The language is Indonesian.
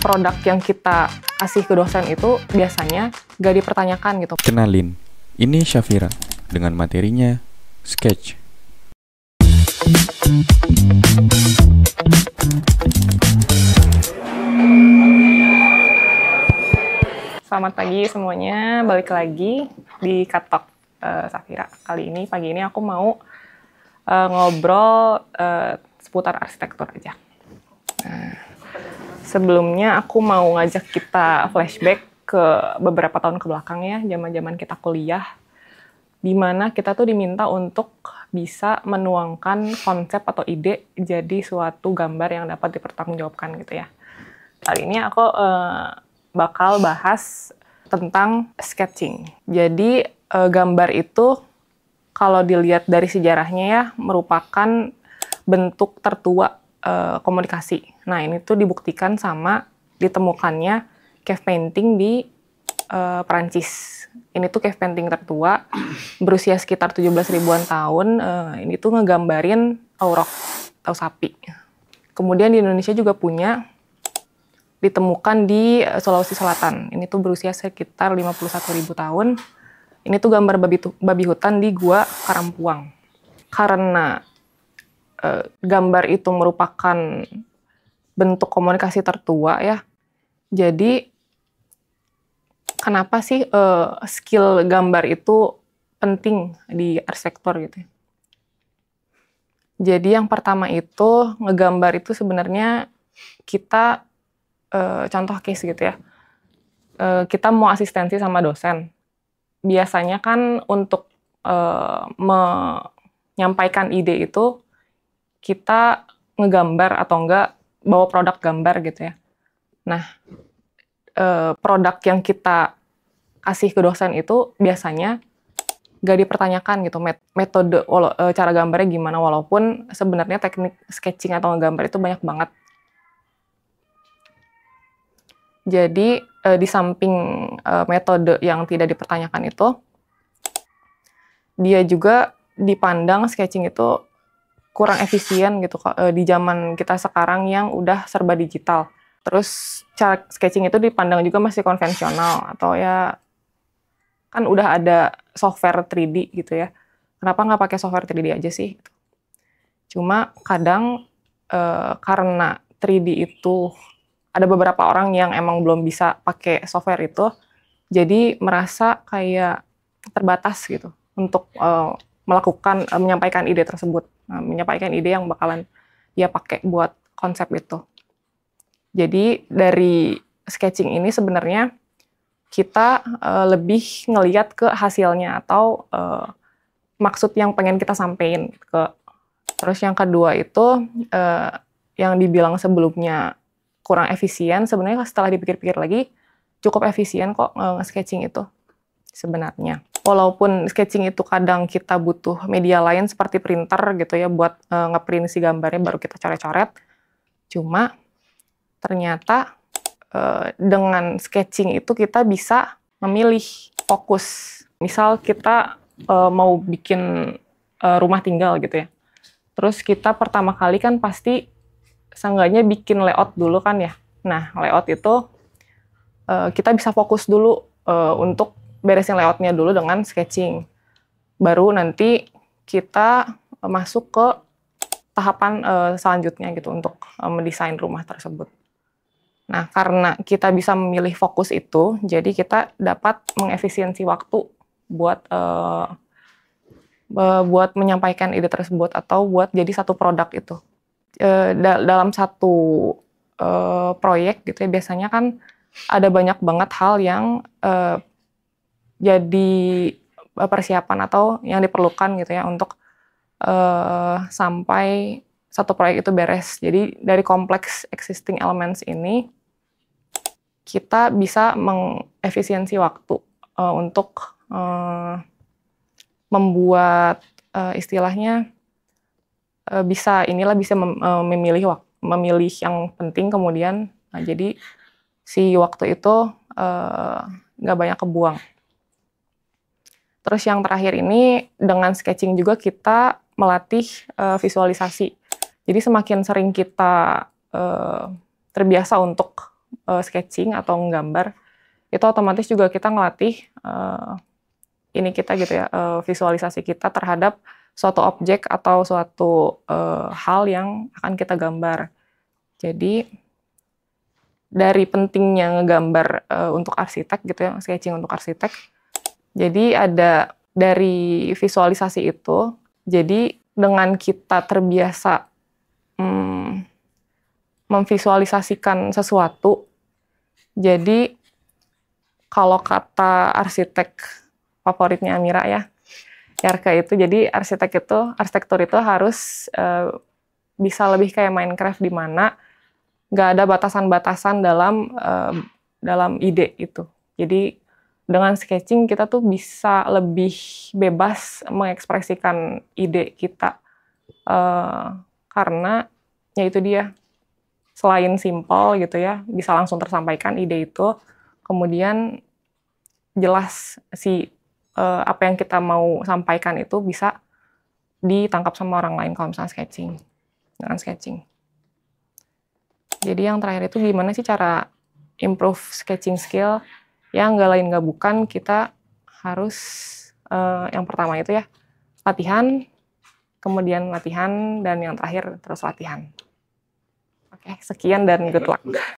produk yang kita kasih ke dosen itu biasanya gak dipertanyakan gitu. Kenalin, ini Syafira dengan materinya Sketch. Selamat pagi semuanya, balik lagi di Katok Syafira. Pagi ini aku mau ngobrol seputar arsitektur aja. Nah, sebelumnya aku mau ngajak kita flashback ke beberapa tahun ke belakang ya, zaman-zaman kita kuliah, di mana kita tuh diminta untuk bisa menuangkan konsep atau ide jadi suatu gambar yang dapat dipertanggungjawabkan gitu ya. Kali ini aku bakal bahas tentang sketching. Jadi gambar itu kalau dilihat dari sejarahnya ya merupakan bentuk tertua komunikasi. Nah ini tuh dibuktikan sama ditemukannya cave painting di Perancis. Ini tuh cave painting tertua berusia sekitar 17 ribuan tahun. Ini tuh ngegambarin aurok atau sapi. Kemudian di Indonesia juga punya, ditemukan di Sulawesi Selatan. Ini tuh berusia sekitar 51.000 tahun. Ini tuh gambar babi hutan di Gua Karampuang. Karena gambar itu merupakan bentuk komunikasi tertua ya. Jadi kenapa sih skill gambar itu penting di arsitektur gitu? Jadi yang pertama itu ngegambar itu sebenarnya kita contoh case gitu ya. Kita mau asistensi sama dosen. Biasanya kan untuk menyampaikan ide itu kita ngegambar atau enggak bawa produk gambar gitu ya. Nah, produk yang kita kasih ke dosen itu biasanya gak dipertanyakan gitu, metode, cara gambarnya gimana, walaupun sebenarnya teknik sketching atau ngegambar itu banyak banget. Jadi di samping metode yang tidak dipertanyakan itu, dia juga dipandang sketching itu kurang efisien gitu di zaman kita sekarang yang udah serba digital. Terus cara sketching itu dipandang juga masih konvensional atau ya kan udah ada software 3D gitu ya. Kenapa nggak pakai software 3D aja sih? Cuma kadang karena 3D itu ada beberapa orang yang emang belum bisa pakai software itu, jadi merasa kayak terbatas gitu untuk menyampaikan ide tersebut, menyampaikan ide yang bakalan dia pakai buat konsep itu. Jadi dari sketching ini sebenarnya kita lebih ngelihat ke hasilnya atau maksud yang pengen kita sampein ke. Terus yang kedua itu yang dibilang sebelumnya kurang efisien, sebenarnya setelah dipikir-pikir lagi cukup efisien kok nge-sketching itu sebenarnya. Walaupun sketching itu kadang kita butuh media lain seperti printer gitu ya buat ngeprint si gambarnya baru kita coret-coret. Cuma ternyata dengan sketching itu kita bisa memilih fokus. Misal kita mau bikin rumah tinggal gitu ya. Terus kita pertama kali kan pasti seenggaknya bikin layout dulu kan ya. Nah layout itu kita bisa fokus dulu untuk beresin layoutnya dulu dengan sketching. Baru nanti kita masuk ke tahapan selanjutnya gitu untuk mendesain rumah tersebut. Nah, karena kita bisa memilih fokus itu, jadi kita dapat mengefisiensi waktu buat menyampaikan ide tersebut atau buat jadi satu produk itu. Dalam satu proyek gitu ya, biasanya kan ada banyak banget hal yang jadi persiapan atau yang diperlukan gitu ya untuk sampai satu proyek itu beres. Jadi dari kompleks existing elements ini kita bisa mengefisiensi waktu untuk membuat istilahnya bisa memilih yang penting kemudian. Nah, jadi si waktu itu nggak banyak kebuang. Terus yang terakhir ini dengan sketching juga kita melatih visualisasi. Jadi semakin sering kita terbiasa untuk sketching atau menggambar, itu otomatis juga kita ngelatih ini kita gitu ya, visualisasi kita terhadap suatu objek atau suatu hal yang akan kita gambar. Jadi dari pentingnya ngegambar untuk arsitek gitu ya, sketching untuk arsitek. Jadi ada dari visualisasi itu, jadi dengan kita terbiasa memvisualisasikan sesuatu, jadi kalau kata arsitek favoritnya Amira ya, Yarka itu, jadi arsitektur itu harus bisa lebih kayak Minecraft di mana nggak ada batasan-batasan dalam ide itu. Jadi dengan sketching kita tuh bisa lebih bebas mengekspresikan ide kita karena ya itu dia, selain simpel gitu ya, bisa langsung tersampaikan ide itu, kemudian jelas apa yang kita mau sampaikan itu bisa ditangkap sama orang lain kalau misalnya dengan sketching. Jadi yang terakhir itu gimana sih cara improve sketching skill? Yang nggak lain nggak bukan, kita harus yang pertama itu ya latihan, kemudian latihan, dan yang terakhir terus latihan. Oke, sekian dan good luck.